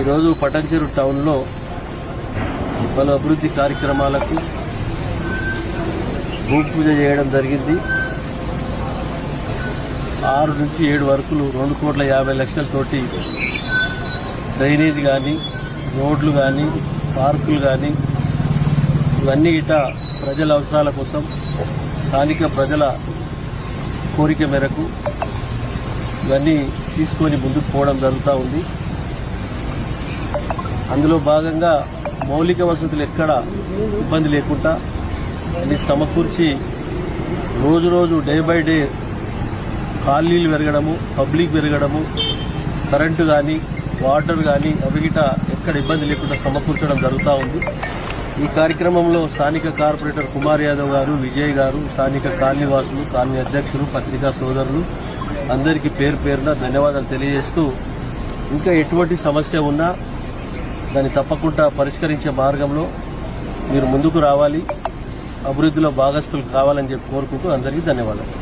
ఈరోజు పటంచెరు టౌన్లో పలు అభివృద్ధి కార్యక్రమాలకు భూమి పూజ చేయడం జరిగింది. 6 నుంచి 7 వరకు 2,50,00,000తోటి డ్రైనేజ్ కానీ, రోడ్లు కానీ, పార్కులు కానీ ఇవన్నీ ప్రజల అవసరాల కోసం స్థానిక ప్రజల కోరిక మేరకు ఇవన్నీ తీసుకొని ముందుకు పోవడం జరుగుతూ ఉంది. అందులో భాగంగా మౌలిక వసతులు ఎక్కడ ఇబ్బంది లేకుండా అన్ని సమకూర్చి రోజు డే బై డే కాలనీలు పెరగడము, పబ్లిక్ పెరగడము, కరెంటు కానీ, వాటర్ కానీ అవి ఎక్కడ ఇబ్బంది లేకుండా సమకూర్చడం జరుగుతూ ఉంది. ఈ కార్యక్రమంలో స్థానిక కార్పొరేటర్ కుమార్ యాదవ్ గారు, విజయ్ గారు, స్థానిక కాలనీవాసులు, కాలనీ అధ్యక్షులు, పత్రికా సోదరులు అందరికీ పేరు పేరున ధన్యవాదాలు తెలియజేస్తూ ఇంకా ఎటువంటి సమస్య ఉన్నా దాన్ని తప్పకుండా పరిష్కరించే మార్గంలో మీరు ముందుకు రావాలి, అభివృద్ధిలో భాగస్తులు కావాలని చెప్పి కోరుకుంటూ అందరికీ ధన్యవాదాలు.